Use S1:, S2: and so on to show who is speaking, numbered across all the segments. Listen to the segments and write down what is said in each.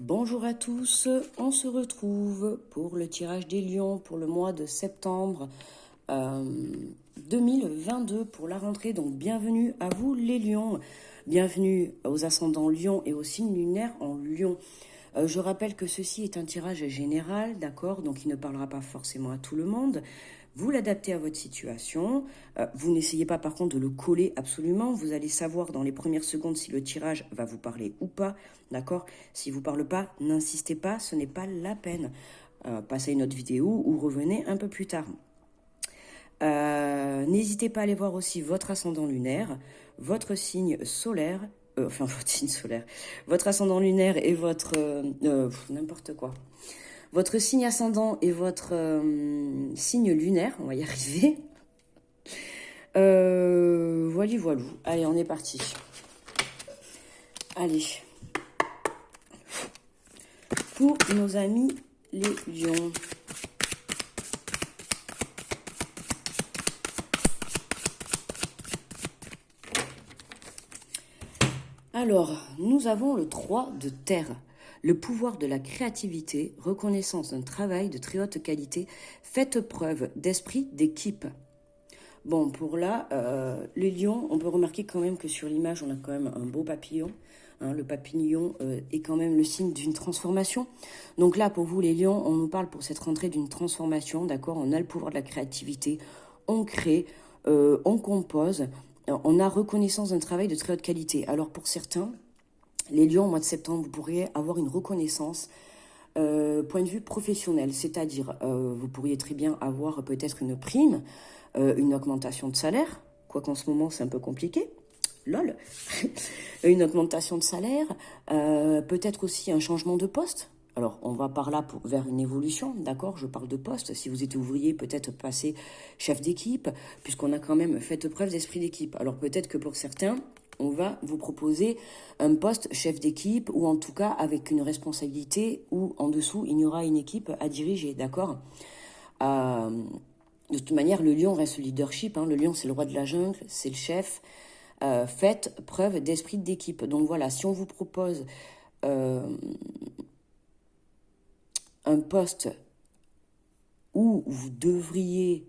S1: Bonjour à tous, on se retrouve pour le tirage des lions pour le mois de septembre 2022 pour la rentrée. Donc bienvenue à vous les lions, bienvenue aux ascendants lion et aux signes lunaires en lion. Je rappelle que ceci est un tirage général, d'accord, donc il ne parlera pas forcément à tout le monde. Vous l'adaptez à votre situation. Vous n'essayez pas par contre de le coller absolument. Vous allez savoir dans les premières secondes si le tirage va vous parler ou pas. D'accord? Si vous ne parle pas, n'insistez pas, ce n'est pas la peine. Passez une autre vidéo ou revenez un peu plus tard. N'hésitez pas à aller voir aussi votre ascendant lunaire, votre signe solaire, enfin votre signe solaire, votre ascendant lunaire et votre... n'importe quoi. Votre signe ascendant et votre signe lunaire, on va y arriver. Voilà. Allez, on est parti. Allez. Pour nos amis les lions. Alors, nous avons le 3 de terre. Le pouvoir de la créativité, reconnaissance d'un travail de très haute qualité, faites preuve d'esprit d'équipe. Bon, pour là, les lions, on peut remarquer quand même que sur l'image, on a quand même un beau papillon. Hein, le papillon est quand même le signe d'une transformation. Donc là, pour vous les lions, on nous parle pour cette rentrée d'une transformation, d'accord? On a le pouvoir de la créativité, on crée, on compose, on a reconnaissance d'un travail de très haute qualité. Alors pour certains... Les lions, au mois de septembre, vous pourriez avoir une reconnaissance point de vue professionnel, c'est-à-dire vous pourriez très bien avoir peut-être une prime, une augmentation de salaire, quoi qu'en ce moment c'est un peu compliqué, lol, une augmentation de salaire, peut-être aussi un changement de poste. Alors, on va par là vers une évolution, d'accord? Je parle de poste. Si vous êtes ouvrier, peut-être passer chef d'équipe, puisqu'on a quand même fait preuve d'esprit d'équipe. Alors, peut-être que pour certains, on va vous proposer un poste chef d'équipe ou en tout cas avec une responsabilité où en dessous, il y aura une équipe à diriger, d'accord? De toute manière, le lion reste le leadership. Hein. Le lion, c'est le roi de la jungle, c'est le chef. Faites preuve d'esprit d'équipe. Donc voilà, si on vous propose un poste où vous devriez,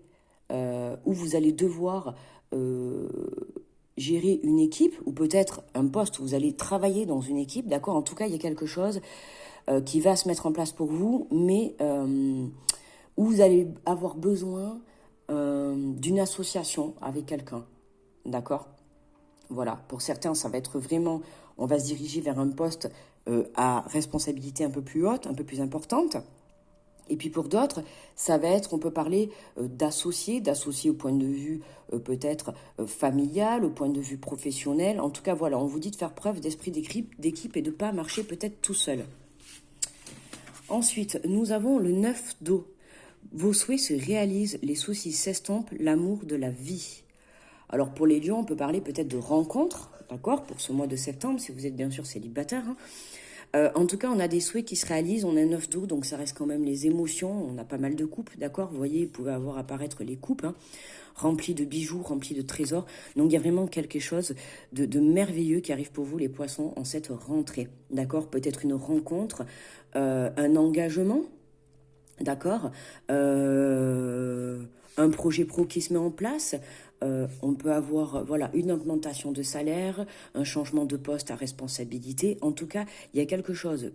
S1: où vous allez devoir gérer une équipe, ou peut-être un poste où vous allez travailler dans une équipe, d'accord? En tout cas, il y a quelque chose qui va se mettre en place pour vous, mais où vous allez avoir besoin d'une association avec quelqu'un, d'accord? Voilà, pour certains, ça va être vraiment, on va se diriger vers un poste à responsabilité un peu plus haute, un peu plus importante. Et puis pour d'autres, ça va être, on peut parler d'associés au point de vue peut-être familial, au point de vue professionnel. En tout cas, voilà, on vous dit de faire preuve d'esprit d'équipe et de ne pas marcher peut-être tout seul. Ensuite, nous avons le 9 d'eau. Vos souhaits se réalisent, les soucis s'estompent, l'amour de la vie. Alors pour les lions, on peut parler peut-être de rencontres, d'accord, pour ce mois de septembre, si vous êtes bien sûr célibataire. Hein. En tout cas, on a des souhaits qui se réalisent, on a 9 d'eau, donc ça reste quand même les émotions, on a pas mal de coupes, d'accord? Vous voyez, vous pouvez avoir apparaître les coupes, hein, remplies de bijoux, remplies de trésors. Donc il y a vraiment quelque chose de merveilleux qui arrive pour vous, les poissons, en cette rentrée, d'accord? Peut-être une rencontre, un engagement, d'accord? Un projet pro qui se met en place. On peut avoir voilà, une augmentation de salaire, un changement de poste à responsabilité. En tout cas, il y a quelque chose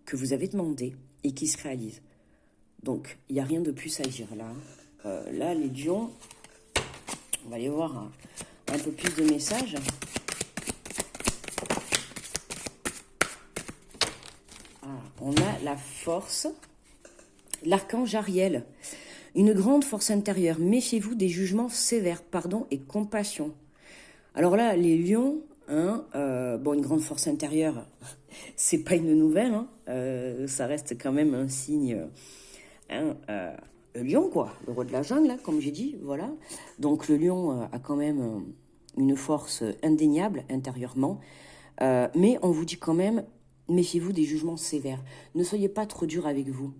S1: que vous avez demandé et qui se réalise. Donc, il n'y a rien de plus à dire là. Là, les lions, on va aller voir un peu plus de messages. On a la force, l'archange Ariel. Une grande force intérieure, méfiez-vous des jugements sévères, pardon et compassion. Alors là, les lions, hein, bon, une grande force intérieure, c'est pas une nouvelle, hein, ça reste quand même un signe, hein, le lion, quoi, le roi de la jungle, hein, comme j'ai dit, voilà. Donc le lion a quand même une force indéniable intérieurement, mais on vous dit quand même, méfiez-vous des jugements sévères. Ne soyez pas trop dur avec vous,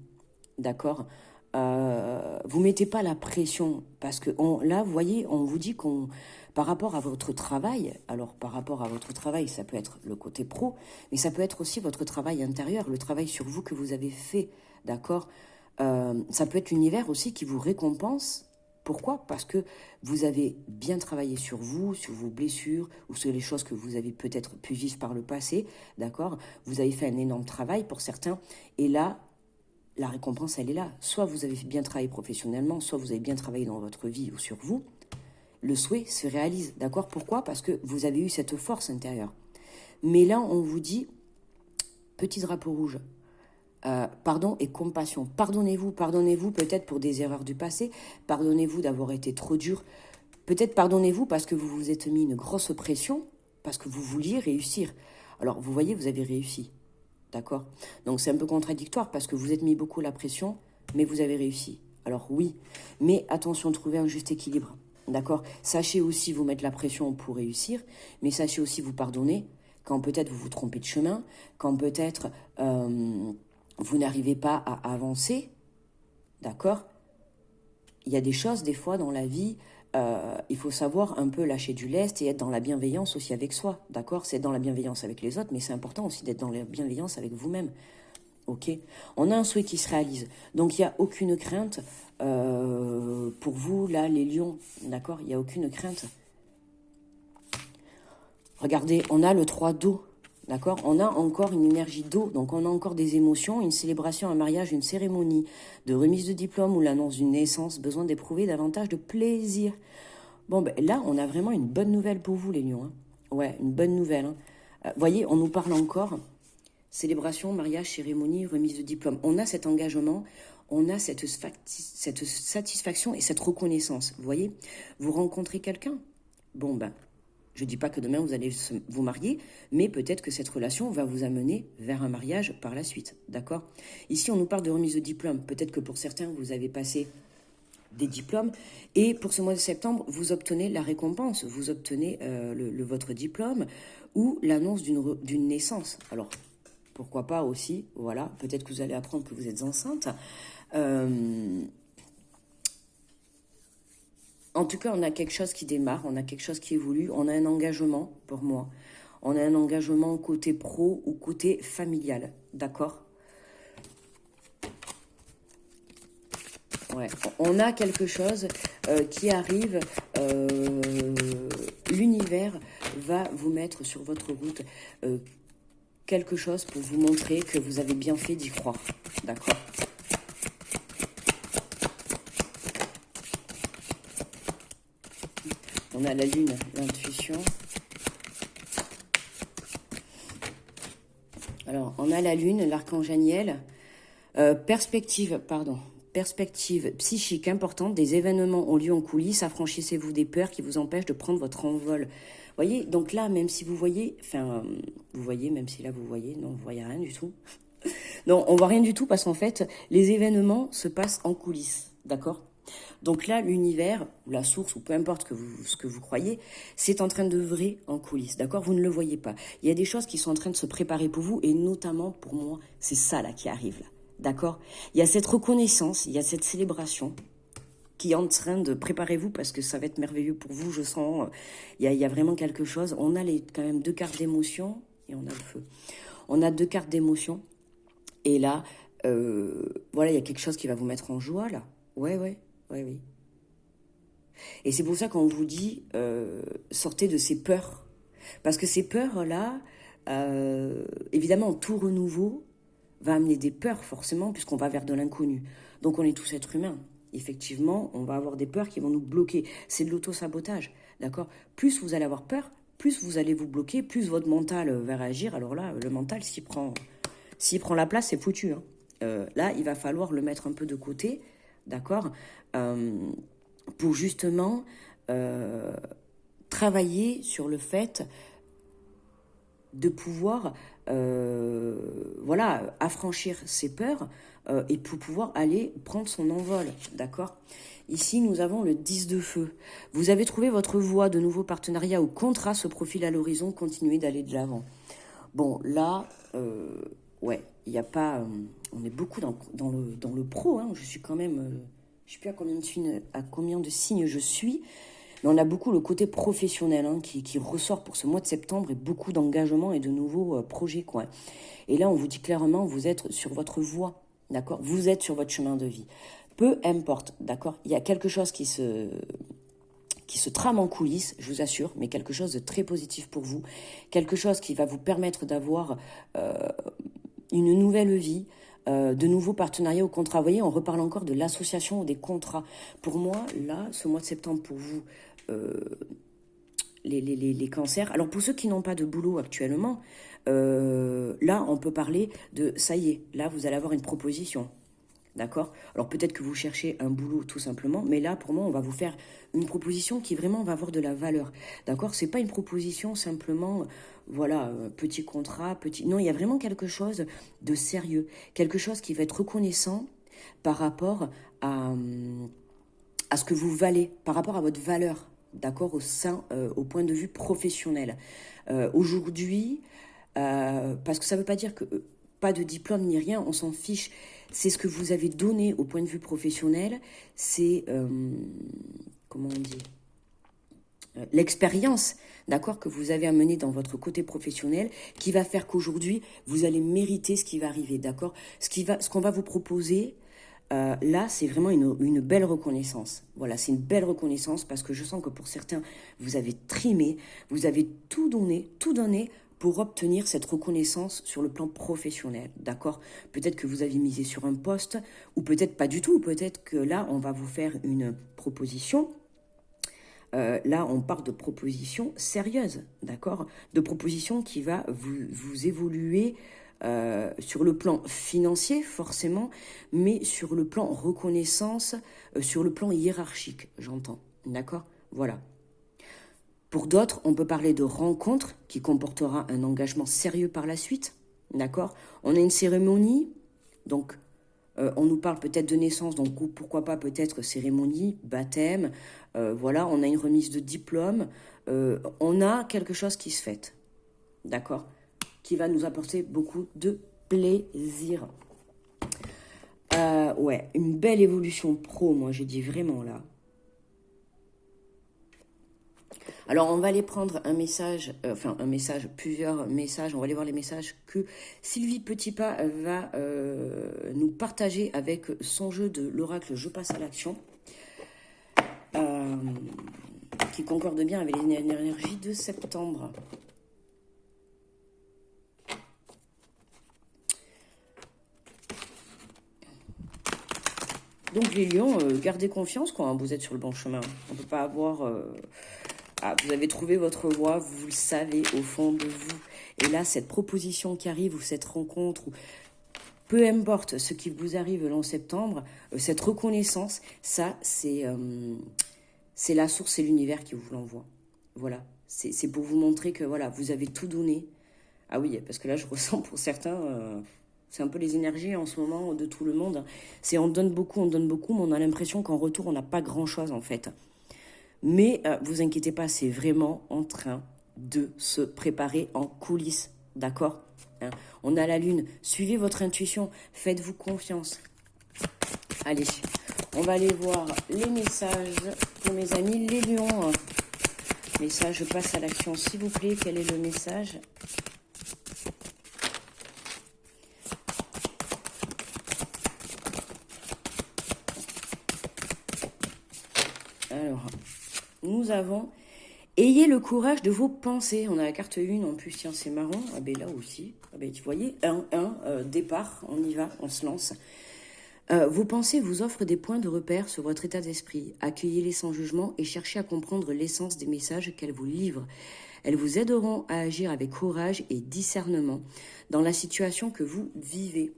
S1: d'accord? vous mettez pas la pression parce que là, vous voyez, on vous dit qu'on, par rapport à votre travail, alors par rapport à votre travail, ça peut être le côté pro, mais ça peut être aussi votre travail intérieur, le travail sur vous que vous avez fait, d'accord. Ça peut être l'univers aussi qui vous récompense. Pourquoi? Parce que vous avez bien travaillé sur vous, sur vos blessures ou sur les choses que vous avez peut-être pu vivre par le passé, d'accord. Vous avez fait un énorme travail pour certains, et là, la récompense, elle est là. Soit vous avez bien travaillé professionnellement, soit vous avez bien travaillé dans votre vie ou sur vous. Le souhait se réalise, d'accord? Pourquoi? Parce que vous avez eu cette force intérieure. Mais là, on vous dit, petit drapeau rouge, pardon et compassion. Pardonnez-vous peut-être pour des erreurs du passé, pardonnez-vous d'avoir été trop dur, peut-être pardonnez-vous parce que vous vous êtes mis une grosse pression, parce que vous vouliez réussir. Alors, vous voyez, vous avez réussi. D'accord? Donc c'est un peu contradictoire parce que vous êtes mis beaucoup la pression, mais vous avez réussi. Alors oui, mais attention, trouvez un juste équilibre. D'accord? Sachez aussi vous mettre la pression pour réussir, mais sachez aussi vous pardonner quand peut-être vous vous trompez de chemin, quand peut-être vous n'arrivez pas à avancer. D'accord? Il y a des choses, des fois, dans la vie, il faut savoir un peu lâcher du lest et être dans la bienveillance aussi avec soi, d'accord? C'est dans la bienveillance avec les autres, mais c'est important aussi d'être dans la bienveillance avec vous-même, ok? On a un souhait qui se réalise, donc il n'y a aucune crainte pour vous, là, les lions, d'accord? Il n'y a aucune crainte. Regardez, on a le 3 d'eau, d'accord? On a encore une énergie d'eau, donc on a encore des émotions, une célébration, un mariage, une cérémonie de remise de diplôme ou l'annonce d'une naissance, besoin d'éprouver davantage de plaisir. Bon, ben là, on a vraiment une bonne nouvelle pour vous, les lions. Hein. Ouais, une bonne nouvelle. Hein. Voyez, on nous parle encore célébration, mariage, cérémonie, remise de diplôme. On a cet engagement, on a cette satisfaction et cette reconnaissance. Vous voyez, vous rencontrez quelqu'un. Bon, ben, je ne dis pas que demain vous allez vous marier, mais peut-être que cette relation va vous amener vers un mariage par la suite, d'accord? Ici, on nous parle de remise de diplôme. Peut-être que pour certains, vous avez passé des diplômes, et pour ce mois de septembre, vous obtenez la récompense, vous obtenez votre diplôme ou l'annonce d'une naissance. Alors, pourquoi pas aussi, voilà, peut-être que vous allez apprendre que vous êtes enceinte. En tout cas, on a quelque chose qui démarre, on a quelque chose qui évolue, on a un engagement, pour moi. On a un engagement côté pro ou côté familial, d'accord? Ouais, on a quelque chose qui arrive, l'univers va vous mettre sur votre route quelque chose pour vous montrer que vous avez bien fait d'y croire, d'accord? On a la lune, l'intuition. Alors, on a la lune, l'archange Aniel. Perspective psychique importante, des événements ont lieu en coulisses, affranchissez-vous des peurs qui vous empêchent de prendre votre envol. Vous voyez, donc là, même si vous voyez, vous voyez, même si là vous voyez, non, vous voyez rien du tout. Non, on voit rien du tout parce qu'en fait, les événements se passent en coulisses, d'accord? Donc là, l'univers, ou la source, ou peu importe ce que vous croyez, c'est en train d'œuvrer en coulisses, d'accord? Vous ne le voyez pas. Il y a des choses qui sont en train de se préparer pour vous, et notamment pour moi, c'est ça là qui arrive là, d'accord? Il y a cette reconnaissance, il y a cette célébration qui est en train de préparer vous parce que ça va être merveilleux pour vous, je sens. Il y a vraiment quelque chose. On a quand même 2 cartes d'émotion et on a le feu. On a 2 cartes d'émotion et là, voilà, il y a quelque chose qui va vous mettre en joie là. Ouais. Et c'est pour ça qu'on vous dit, sortez de ces peurs. Parce que ces peurs-là, évidemment, tout renouveau va amener des peurs, forcément, puisqu'on va vers de l'inconnu. Donc on est tous êtres humains. Effectivement, on va avoir des peurs qui vont nous bloquer. C'est de l'auto-sabotage, d'accord? Plus vous allez avoir peur, plus vous allez vous bloquer, plus votre mental va réagir. Alors là, le mental, s'il prend la place, c'est foutu. Hein. Là, il va falloir le mettre un peu de côté, d'accord, pour justement travailler sur le fait de pouvoir voilà, affranchir ses peurs et pour pouvoir aller prendre son envol, d'accord? Ici, nous avons le 10 de feu. Vous avez trouvé votre voie, de nouveaux partenariats ou contrats se profilent à l'horizon, continuez d'aller de l'avant. Bon, là, ouais, il n'y a pas... on est beaucoup dans le pro, hein. Je suis quand même... je ne sais plus à combien de signes je suis, mais on a beaucoup le côté professionnel, hein, qui ressort pour ce mois de septembre, et beaucoup d'engagement et de nouveaux projets, quoi. Et là, on vous dit clairement, vous êtes sur votre voie, d'accord? Vous êtes sur votre chemin de vie. Peu importe, d'accord? Il y a quelque chose qui se trame en coulisses, je vous assure, mais quelque chose de très positif pour vous, quelque chose qui va vous permettre d'avoir une nouvelle vie, de nouveaux partenariats au contrat. Vous voyez, on reparle encore de l'association ou des contrats. Pour moi, là, ce mois de septembre, pour vous, les cancers. Alors, pour ceux qui n'ont pas de boulot actuellement, là, on peut parler de, ça y est, là, vous allez avoir une proposition. D'accord? Alors peut-être que vous cherchez un boulot tout simplement, mais là pour moi on va vous faire une proposition qui vraiment va avoir de la valeur. D'accord? C'est pas une proposition simplement, voilà, petit contrat, petit. Non, il y a vraiment quelque chose de sérieux, quelque chose qui va être reconnaissant par rapport à ce que vous valez, par rapport à votre valeur, d'accord, au point de vue professionnel. Aujourd'hui, parce que ça ne veut pas dire que pas de diplôme ni rien, on s'en fiche. C'est ce que vous avez donné au point de vue professionnel, c'est, comment on dit, l'expérience, d'accord, que vous avez amené dans votre côté professionnel, qui va faire qu'aujourd'hui, vous allez mériter ce qui va arriver, d'accord. Ce qu'on va vous proposer, là, c'est vraiment une belle reconnaissance. Voilà, c'est une belle reconnaissance parce que je sens que pour certains, vous avez trimé, vous avez tout donné pour obtenir cette reconnaissance sur le plan professionnel, d'accord? Peut-être que vous avez misé sur un poste, ou peut-être pas du tout, peut-être que là, on va vous faire une proposition. Là, on parle de propositions sérieuses, d'accord? De propositions qui va vous évoluer sur le plan financier, forcément, mais sur le plan reconnaissance, sur le plan hiérarchique, j'entends, d'accord? Voilà. Pour d'autres, on peut parler de rencontre qui comportera un engagement sérieux par la suite, d'accord? On a une cérémonie, donc on nous parle peut-être de naissance, donc pourquoi pas peut-être cérémonie, baptême, voilà, on a une remise de diplôme, on a quelque chose qui se fête, d'accord? Qui va nous apporter beaucoup de plaisir. Ouais, une belle évolution pro, moi j'ai dit vraiment là. Alors, on va aller prendre un message, plusieurs messages. On va aller voir les messages que Sylvie Petitpas va nous partager avec son jeu de l'oracle Je passe à l'action, qui concorde bien avec l'énergie de septembre. Donc, les lions, gardez confiance quand vous êtes sur le bon chemin. On ne peut pas avoir... vous avez trouvé votre voie, vous le savez au fond de vous. Et là, cette proposition qui arrive, ou cette rencontre, ou peu importe ce qui vous arrive là en septembre, cette reconnaissance, ça, c'est la source, c'est l'univers qui vous l'envoie. Voilà, c'est pour vous montrer que voilà, vous avez tout donné. Ah oui, parce que là, je ressens pour certains... c'est un peu les énergies en ce moment de tout le monde. C'est on donne beaucoup, mais on a l'impression qu'en retour, on n'a pas grand-chose en fait. Mais vous inquiétez pas, c'est vraiment en train de se préparer en coulisses, d'accord, hein? On a la lune, suivez votre intuition, faites-vous confiance. Allez, on va aller voir les messages pour mes amis les lions. Message, je passe à l'action s'il vous plaît, quel est le message ? Alors, nous avons « Ayez le courage de vos pensées ». On a la carte 1 en plus, tiens, c'est marrant. Ah ben là aussi, ah ben, vous voyez, départ, on y va, on se lance. Vos pensées vous offrent des points de repère sur votre état d'esprit. Accueillez-les sans jugement et cherchez à comprendre l'essence des messages qu'elles vous livrent. Elles vous aideront à agir avec courage et discernement dans la situation que vous vivez.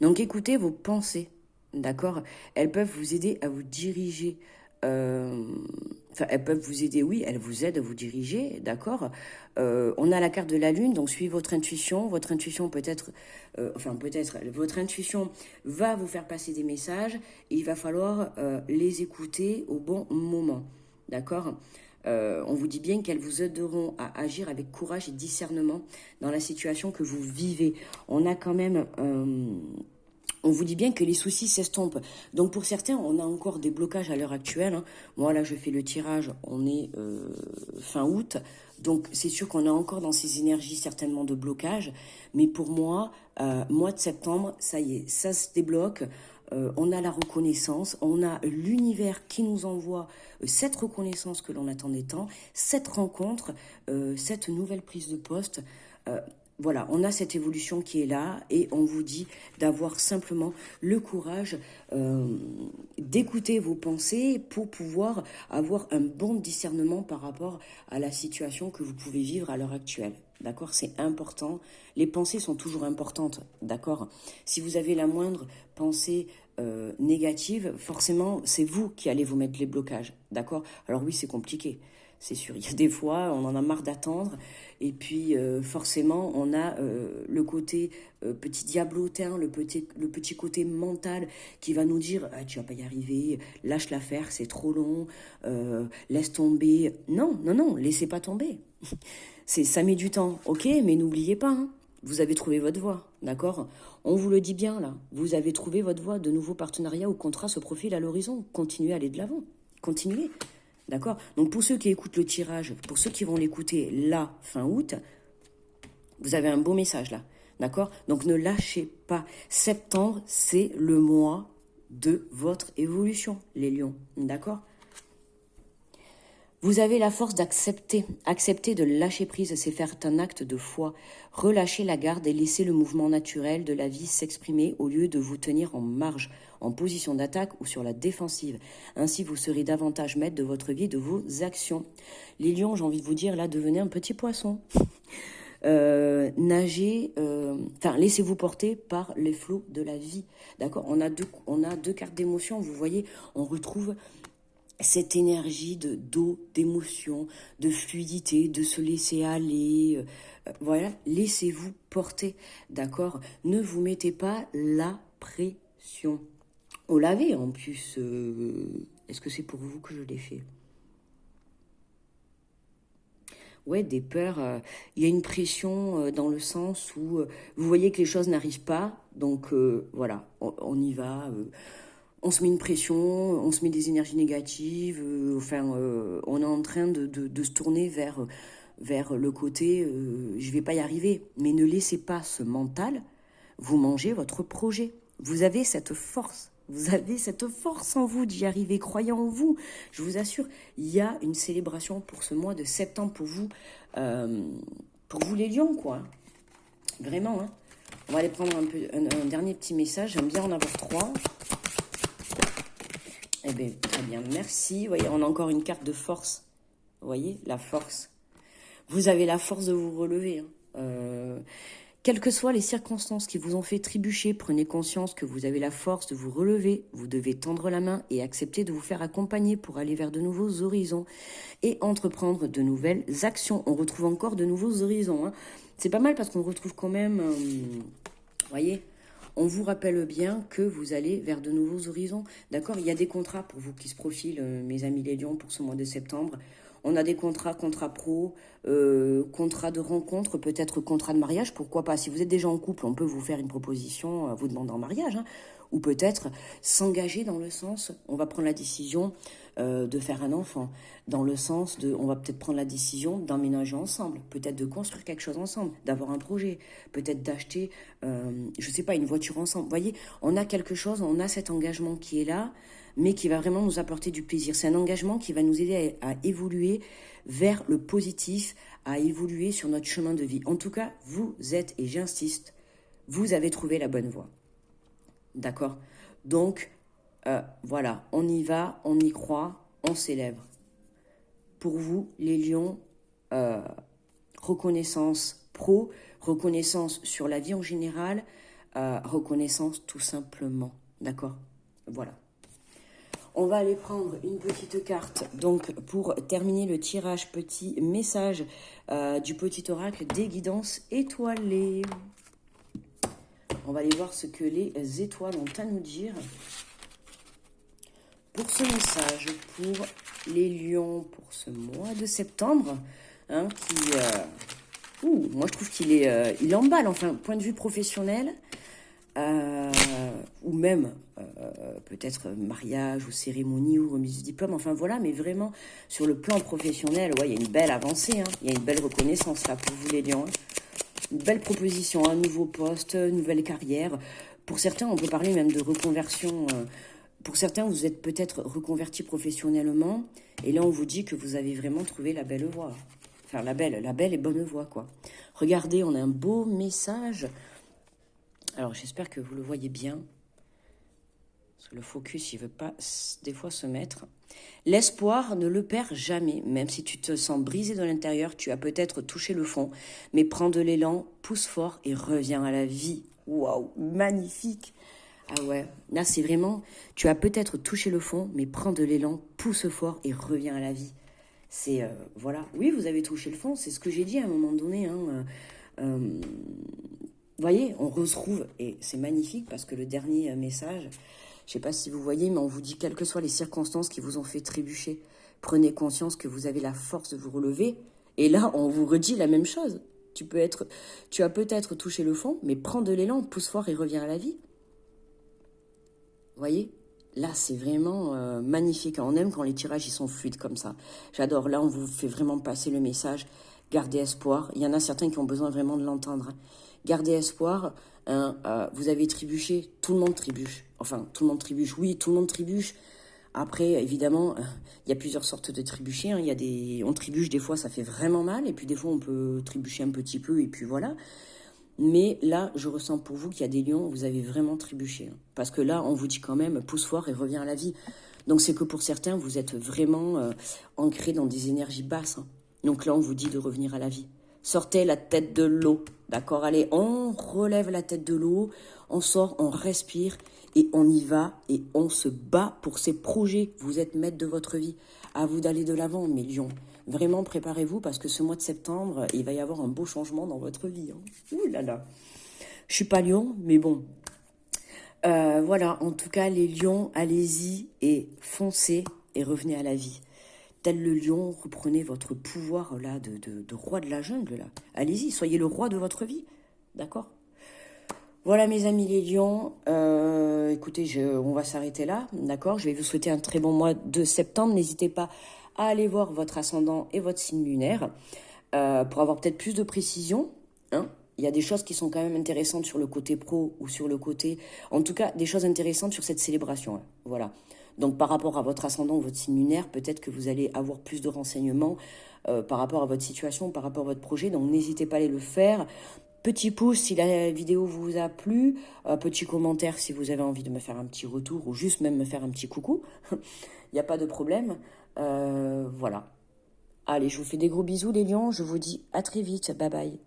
S1: Donc écoutez vos pensées. D'accord, elles peuvent vous aider à vous diriger. Elles peuvent vous aider, oui, elles vous aident à vous diriger, d'accord. On a la carte de la lune, donc suivez votre intuition. Votre intuition votre intuition va vous faire passer des messages. Et il va falloir les écouter au bon moment, d'accord. On vous dit bien qu'elles vous aideront à agir avec courage et discernement dans la situation que vous vivez. On a quand même... on vous dit bien que les soucis s'estompent. Donc pour certains, on a encore des blocages à l'heure actuelle. Hein. Moi là, je fais le tirage, on est fin août. Donc c'est sûr qu'on est encore dans ces énergies certainement de blocage. Mais pour moi, mois de septembre, ça y est, ça se débloque. On a la reconnaissance, on a l'univers qui nous envoie cette reconnaissance que l'on attendait tant, cette rencontre, cette nouvelle prise de poste. Voilà, on a cette évolution qui est là et on vous dit d'avoir simplement le courage d'écouter vos pensées pour pouvoir avoir un bon discernement par rapport à la situation que vous pouvez vivre à l'heure actuelle. D'accord, c'est important. Les pensées sont toujours importantes, d'accord. Si vous avez la moindre pensée négative, forcément, c'est vous qui allez vous mettre les blocages, d'accord. Alors oui, c'est compliqué, c'est sûr. Il y a des fois, on en a marre d'attendre. Et puis, forcément, on a le côté petit diablotin, le petit côté mental qui va nous dire ah, « tu vas pas y arriver, lâche l'affaire, c'est trop long, laisse tomber. » Non, non, non, laissez pas tomber. Ça met du temps, ok, mais n'oubliez pas, hein, vous avez trouvé votre voie, d'accord? On vous le dit bien, là. Vous avez trouvé votre voie, de nouveaux partenariats ou contrats se profilent à l'horizon. Continuez à aller de l'avant, continuez. D'accord? Donc pour ceux qui écoutent le tirage, pour ceux qui vont l'écouter là, fin août, vous avez un beau message là. D'accord? Donc ne lâchez pas. Septembre, c'est le mois de votre évolution, les lions. D'accord? Vous avez la force d'accepter. Accepter de lâcher prise, c'est faire un acte de foi. Relâcher la garde et laisser le mouvement naturel de la vie s'exprimer au lieu de vous tenir en marge, en position d'attaque ou sur la défensive. Ainsi, vous serez davantage maître de votre vie et de vos actions. Les lions, j'ai envie de vous dire, là, devenez un petit poisson. Nagez, laissez-vous porter par les flots de la vie. D'accord? On a deux cartes d'émotion, vous voyez, on retrouve cette énergie d'eau, d'émotion, de fluidité, de se laisser aller. Voilà, laissez-vous porter, d'accord? Ne vous mettez pas la pression. On l'avait en plus. Est-ce que c'est pour vous que je l'ai fait? Ouais, des peurs. Il y a une pression dans le sens où vous voyez que les choses n'arrivent pas. Donc voilà, on y va. On se met une pression, on se met des énergies négatives, on est en train de se tourner vers le côté je vais pas y arriver. Mais ne laissez pas ce mental vous manger votre projet. Vous avez cette force en vous d'y arriver, croyez en vous. Je vous assure, il y a une célébration pour ce mois de septembre pour vous les lions, quoi. Vraiment, hein. On va aller prendre un dernier petit message, j'aime bien en avoir 3. Eh bien, très bien, merci. Vous voyez, on a encore une carte de force. Vous voyez, la force. Vous avez la force de vous relever. Hein. Quelles que soient les circonstances qui vous ont fait trébucher, prenez conscience que vous avez la force de vous relever. Vous devez tendre la main et accepter de vous faire accompagner pour aller vers de nouveaux horizons et entreprendre de nouvelles actions. On retrouve encore de nouveaux horizons. Hein. C'est pas mal parce qu'on retrouve quand même... vous voyez, on vous rappelle bien que vous allez vers de nouveaux horizons. D'accord? Il y a des contrats pour vous qui se profilent, mes amis les lions, pour ce mois de septembre. On a des contrats pro, contrats de rencontre, peut-être contrats de mariage. Pourquoi pas? Si vous êtes déjà en couple, on peut vous faire une proposition, vous demander en mariage. Hein, ou peut-être s'engager dans le sens, on va prendre la décision de faire un enfant. Dans le sens on va peut-être prendre la décision d'emménager ensemble. Peut-être de construire quelque chose ensemble, d'avoir un projet. Peut-être d'acheter, je sais pas, une voiture ensemble. Vous voyez, on a quelque chose, on a cet engagement qui est là, mais qui va vraiment nous apporter du plaisir. C'est un engagement qui va nous aider à évoluer vers le positif, à évoluer sur notre chemin de vie. En tout cas, vous êtes, et j'insiste, vous avez trouvé la bonne voie. D'accord? Donc, voilà, on y va, on y croit, on célèbre. Pour vous, les lions, reconnaissance pro, reconnaissance sur la vie en général, reconnaissance tout simplement. D'accord? Voilà. On va aller prendre une petite carte, donc pour terminer le tirage, petit message du petit oracle des guidances étoilées. On va aller voir ce que les étoiles ont à nous dire pour ce message pour les lions pour ce mois de septembre, hein, moi je trouve il emballe, enfin, point de vue professionnel, ou même peut-être mariage ou cérémonie ou remise de diplôme, enfin voilà, mais vraiment sur le plan professionnel, ouais, il y a une belle avancée, hein, il y a une belle reconnaissance là pour vous les lions, hein. Une belle proposition, un nouveau poste, nouvelle carrière. Pour certains, on peut parler même de reconversion. Pour certains, vous êtes peut-être reconverti professionnellement, et là on vous dit que vous avez vraiment trouvé la belle voie. Enfin la belle et bonne voie, quoi. Regardez, on a un beau message. Alors j'espère que vous le voyez bien. Parce que le focus, il veut pas des fois se mettre. L'espoir ne le perd jamais. Même si tu te sens brisé de l'intérieur, tu as peut-être touché le fond. Mais prends de l'élan, pousse fort et reviens à la vie. Waouh, magnifique. Ah ouais, là c'est vraiment, tu as peut-être touché le fond, mais prends de l'élan, pousse fort et reviens à la vie. C'est, voilà, oui, vous avez touché le fond, c'est ce que j'ai dit à un moment donné, hein. Vous voyez, on retrouve, et c'est magnifique parce que le dernier message, je ne sais pas si vous voyez, mais on vous dit, quelles que soient les circonstances qui vous ont fait trébucher, prenez conscience que vous avez la force de vous relever. Et là, on vous redit la même chose. Tu as peut-être touché le fond, mais prends de l'élan, pousse fort et reviens à la vie. Vous voyez, là, c'est vraiment magnifique. On aime quand les tirages ils sont fluides comme ça. J'adore. Là, on vous fait vraiment passer le message. Gardez espoir. Il y en a certains qui ont besoin vraiment de l'entendre, hein. Gardez espoir. Hein, vous avez trébuché. Tout le monde trébuche. Enfin, tout le monde trébuche. Oui, tout le monde trébuche. Après, évidemment, il y a plusieurs sortes de trébucher, hein. On trébuche, des fois, ça fait vraiment mal. Et puis, des fois, on peut trébucher un petit peu. Et puis, voilà. Mais là, je ressens pour vous qu'il y a des lions, vous avez vraiment trébuché, hein. Parce que là, on vous dit quand même, pousse fort et reviens à la vie. Donc c'est que pour certains, vous êtes vraiment ancrés dans des énergies basses, hein. Donc là, on vous dit de revenir à la vie. Sortez la tête de l'eau, d'accord? Allez, on relève la tête de l'eau, on sort, on respire et on y va et on se bat pour ces projets. Vous êtes maître de votre vie. À vous d'aller de l'avant, mes lions. Vraiment, préparez-vous parce que ce mois de septembre, il va y avoir un beau changement dans votre vie, hein. Ouh là là. Je suis pas lion, mais bon. Voilà, en tout cas, les lions, allez-y et foncez et revenez à la vie. Tel le lion, reprenez votre pouvoir là de roi de la jungle, là. Allez-y, soyez le roi de votre vie, d'accord? Voilà mes amis les lions, écoutez, on va s'arrêter là, d'accord? Je vais vous souhaiter un très bon mois de septembre. N'hésitez pas à aller voir votre ascendant et votre signe lunaire pour avoir peut-être plus de précision, hein. Il y a des choses qui sont quand même intéressantes sur le côté pro ou sur le côté... En tout cas, des choses intéressantes sur cette célébration, hein. Voilà. Donc par rapport à votre ascendant ou votre signe lunaire, peut-être que vous allez avoir plus de renseignements par rapport à votre situation, par rapport à votre projet. Donc n'hésitez pas à aller le faire. Petit pouce si la vidéo vous a plu, petit commentaire si vous avez envie de me faire un petit retour ou juste même me faire un petit coucou. Il n'y a pas de problème. Voilà. Allez, je vous fais des gros bisous les lions, je vous dis à très vite, bye bye.